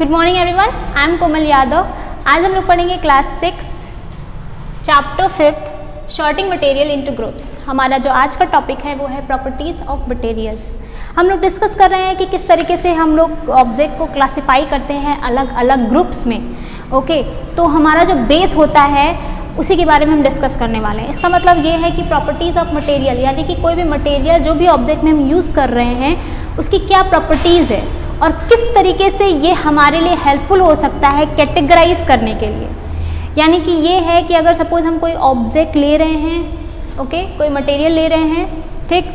Good morning everyone, I am Komal Yadav. आज हम लोग पढ़ेंगे class 6 chapter 5 sorting material into groups. हमारा जो आज का टॉपिक है वो है प्रॉपर्टीज़ ऑफ मटेरियल्स। हम लोग डिस्कस कर रहे हैं कि किस तरीके से हम लोग ऑब्जेक्ट को क्लासिफाई करते हैं अलग अलग ग्रुप्स में। ओके, तो हमारा जो बेस होता है उसी के बारे में हम डिस्कस करने वाले हैं। इसका मतलब ये है कि प्रॉपर्टीज़ ऑफ मटेरियल, यानी कि कोई भी मटेरियल जो भी ऑब्जेक्ट में हम यूज़ कर रहे हैं उसकी क्या प्रॉपर्टीज़ है और किस तरीके से ये हमारे लिए हेल्पफुल हो सकता है कैटेगराइज करने के लिए। यानी कि ये है कि अगर सपोज़ हम कोई ऑब्जेक्ट ले रहे हैं, ओके, कोई मटेरियल ले रहे हैं, ठीक,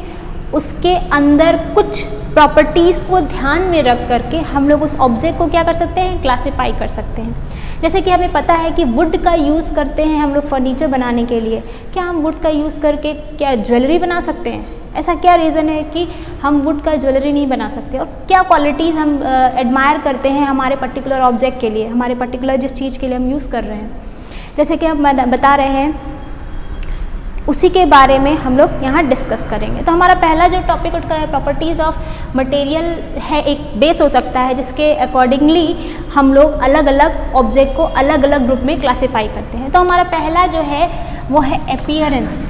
उसके अंदर कुछ प्रॉपर्टीज़ को ध्यान में रख करके हम लोग उस ऑब्जेक्ट को क्या कर सकते हैं, क्लासिफाई कर सकते हैं। जैसे कि हमें पता है कि वुड का यूज़ करते हैं हम लोग फर्नीचर बनाने के लिए। क्या हम वुड का यूज़ करके क्या ज्वेलरी बना सकते हैं? ऐसा क्या रीज़न है कि हम वुड का ज्वेलरी नहीं बना सकते? और क्या क्वालिटीज़ हम एडमायर करते हैं हमारे पर्टिकुलर ऑब्जेक्ट के लिए, हमारे पर्टिकुलर जिस चीज़ के लिए हम यूज़ कर रहे हैं, जैसे कि हम बता रहे हैं, उसी के बारे में हम लोग यहाँ डिस्कस करेंगे। तो हमारा पहला जो टॉपिक उठकर है प्रॉपर्टीज़ ऑफ मटेरियल है, एक बेस हो सकता है जिसके अकॉर्डिंगली हम लोग अलग अलग ऑब्जेक्ट को अलग अलग ग्रुप में क्लासिफाई करते हैं। तो हमारा पहला जो है वो है अपीयरेंस।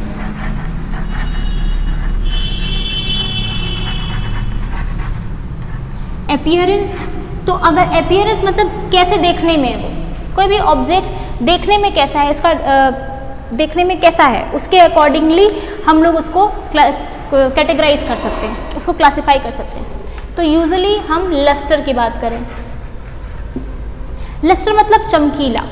अपीयरेंस, तो अगर अपीयरेंस मतलब कैसे देखने में, कोई भी ऑब्जेक्ट देखने में कैसा है, इसका देखने में कैसा है, उसके अकॉर्डिंगली हम लोग उसको कैटेगराइज कर सकते हैं, उसको क्लासिफाई कर सकते हैं। तो यूजुअली हम लस्टर की बात करें, लस्टर मतलब चमकीला।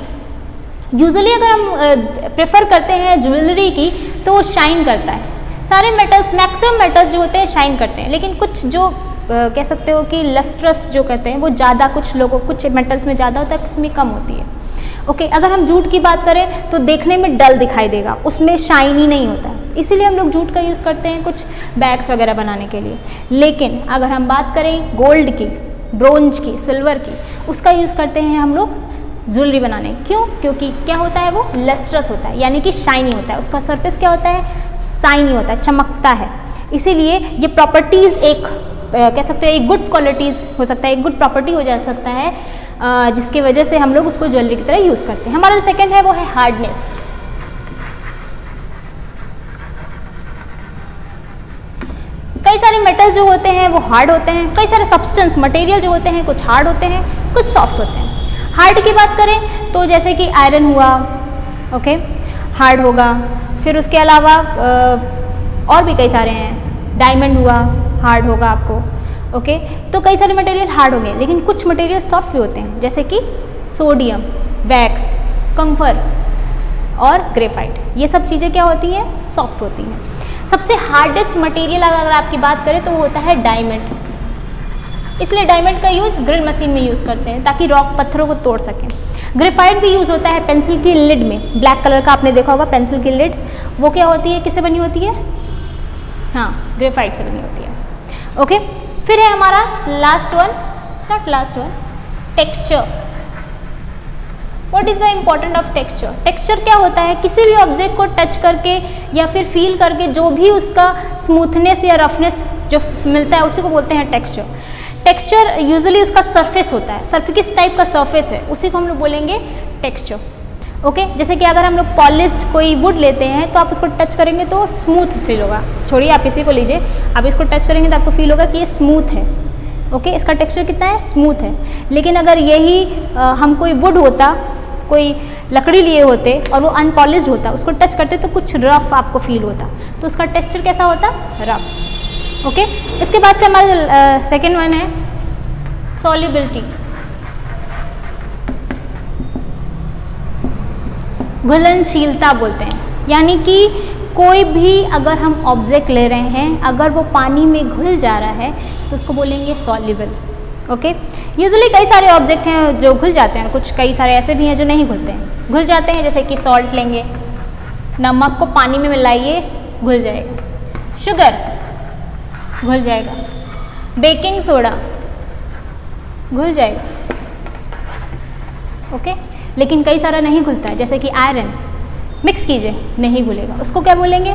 यूजुअली अगर हम प्रेफर करते हैं ज्वेलरी की तो वो शाइन करता है। सारे मेटल्स, मैक्सिमम मेटल्स जो होते हैं शाइन करते हैं, लेकिन कुछ जो कह सकते हो कि लस्ट्रस जो कहते हैं वो ज़्यादा, कुछ लोगों, कुछ मेटल्स में ज़्यादा होता है, किसी में कम होती है। ओके, अगर हम जूट की बात करें तो देखने में डल दिखाई देगा, उसमें शाइनी नहीं होता है, इसीलिए हम लोग जूट का यूज़ करते हैं कुछ बैग्स वगैरह बनाने के लिए। लेकिन अगर हम बात करें गोल्ड की, ब्रोंज की, सिल्वर की, उसका यूज़ करते हैं हम लोग ज्वेलरी बनाने। क्यों? क्योंकि क्या होता है, वो लस्ट्रस होता है, यानी कि शाइनी होता है, उसका सरफेस क्या होता है, शाइनी होता है, चमकता है। इसीलिए ये प्रॉपर्टीज़ एक कह सकते हैं एक गुड क्वालिटीज़ हो सकता है, एक गुड प्रॉपर्टी हो जा सकता है, जिसकी वजह से हम लोग उसको ज्वेलरी की तरह यूज़ करते हैं। हमारा जो सेकंड है वो है हार्डनेस। कई सारे मेटल्स जो होते हैं वो हार्ड होते हैं, कई सारे सब्सटेंस मटेरियल जो होते हैं कुछ हार्ड होते हैं, कुछ सॉफ्ट होते हैं। हार्ड की बात करें तो जैसे कि आयरन हुआ, ओके, हार्ड होगा। फिर उसके अलावा और भी कई सारे हैं, डायमंड हुआ, हार्ड होगा आपको। ओके, तो कई सारे मटेरियल हार्ड होंगे, लेकिन कुछ मटेरियल सॉफ्ट भी होते हैं, जैसे कि सोडियम, वैक्स, कंफर और ग्रेफाइट। ये सब चीज़ें क्या होती हैं, सॉफ्ट होती हैं। सबसे हार्डेस्ट मटेरियल अगर आपकी बात करें तो वो होता है डायमंड। इसलिए डायमंड का यूज़ ग्रिल मशीन में यूज़ करते हैं ताकि रॉक पत्थरों को तोड़ सकें। ग्रेफाइट भी यूज़ होता है पेंसिल की लिड में, ब्लैक कलर का आपने देखा होगा पेंसिल की लिड, वो क्या होती है, किससे बनी होती है, हाँ, ग्रेफाइट से बनी होती है। ओके, फिर है हमारा last one, not last one, texture. What is the important of texture? Texture क्या होता है, किसी भी ऑब्जेक्ट को टच करके या फिर फील करके जो भी उसका स्मूथनेस या रफनेस जो मिलता है उसी को बोलते हैं टेक्सचर। टेक्सचर यूजुअली उसका सरफेस होता है, सरफेस किस टाइप का सरफेस है उसी को हम लोग बोलेंगे टेक्सचर। ओके, जैसे कि अगर हम लोग पॉलिश्ड कोई वुड लेते हैं तो आप उसको टच करेंगे तो स्मूथ फील होगा। छोड़िए, आप इसी को लीजिए, आप इसको टच करेंगे तो आपको फील होगा कि ये स्मूथ है। ओके, इसका टेक्सचर कितना है, स्मूथ है। लेकिन अगर यही हम कोई वुड होता, कोई लकड़ी लिए होते और वो अनपॉलिश्ड होता, उसको टच करते तो कुछ रफ आपको फील होता, तो उसका टेक्सचर कैसा होता, रफ। ओके, इसके बाद से हमारा सेकेंड वन है सॉल्युबिलिटी, घुलनशीलता बोलते हैं। यानी कि कोई भी अगर हम ऑब्जेक्ट ले रहे हैं, अगर वो पानी में घुल जा रहा है तो उसको बोलेंगे सॉल्युबल। ओके, यूजुअली कई सारे ऑब्जेक्ट हैं जो घुल जाते हैं, कुछ कई सारे ऐसे भी हैं जो नहीं घुलते हैं, घुल जाते हैं। जैसे कि सॉल्ट लेंगे, नमक को पानी में मिलाइए, घुल जाएगा। शुगर घुल जाएगा, बेकिंग सोडा घुल जाएगा। ओके, लेकिन कई सारा नहीं घुलता है, जैसे कि आयरन मिक्स कीजिए, नहीं घुलेगा, उसको क्या बोलेंगे?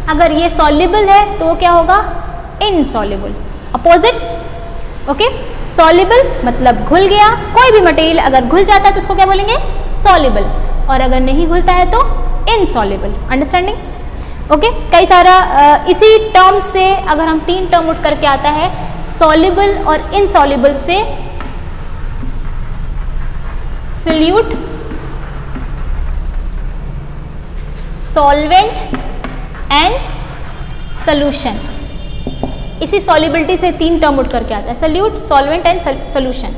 अगर ये सॉल्युबल है तो वो क्या होगा, इनसॉल्युबल। अपोजिट ओके, सॉल्युबल मतलब घुल गया, कोई भी मटेरियल अगर घुल जाता है तो उसको क्या बोलेंगे, सॉल्युबल, और अगर नहीं घुलता है तो इनसॉल्युबल। अंडरस्टैंडिंग? ओके, कई सारा इसी टर्म से अगर हम 3 टर्म उठ करके आता है, सॉल्युबल और इनसॉल्युबल से सॉल्यूट, सॉल्वेंट एंड सॉल्यूशन। इसी सॉल्युबिलिटी से 3 टर्म उठ करके आता है, सॉल्यूट, सॉल्वेंट एंड सॉल्यूशन।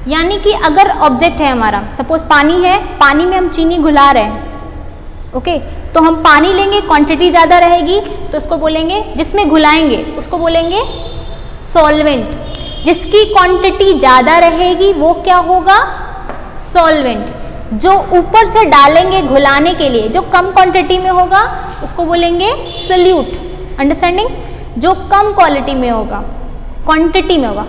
यानी कि अगर ऑब्जेक्ट है हमारा, सपोज पानी है, पानी में हम चीनी घुला रहे हैं, ओके, तो हम पानी लेंगे, क्वांटिटी ज़्यादा रहेगी तो उसको बोलेंगे, जिसमें घुलाएंगे उसको बोलेंगे सॉल्वेंट, जिसकी क्वांटिटी ज़्यादा रहेगी वो क्या होगा, सॉल्वेंट। जो ऊपर से डालेंगे घुलाने के लिए, जो कम क्वांटिटी में होगा उसको बोलेंगे सॉल्यूट। अंडरस्टैंडिंग? जो कम क्वालिटी में होगा, क्वांटिटी में होगा,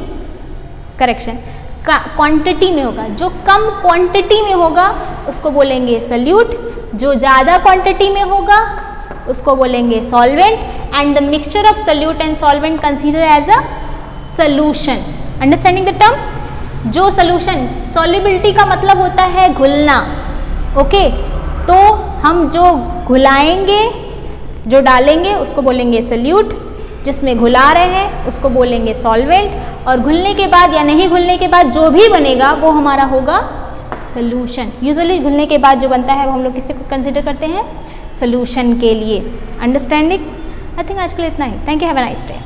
करेक्शन, क्वांटिटी में होगा, जो कम क्वांटिटी में होगा उसको बोलेंगे सॉल्यूट, जो ज़्यादा क्वांटिटी में होगा उसको बोलेंगे solvent, and the mixture of solute and solvent consider as a solution. Understanding the term? जो सॉल्यूशन, सॉल्युबिलिटी का मतलब होता है घुलना, ओके, तो हम जो घुलाएंगे, जो डालेंगे उसको बोलेंगे सॉल्यूट, जिसमें घुला रहे हैं उसको बोलेंगे सॉल्वेंट, और घुलने के बाद या नहीं घुलने के बाद जो भी बनेगा वो हमारा होगा सॉल्यूशन। यूजुअली घुलने के बाद जो बनता है वो हम लोग किसे कंसीडर करते हैं, सॉल्यूशन के लिए। अंडरस्टैंडिंग? आई थिंक आज के लिए इतना ही। Thank you, have a nice day.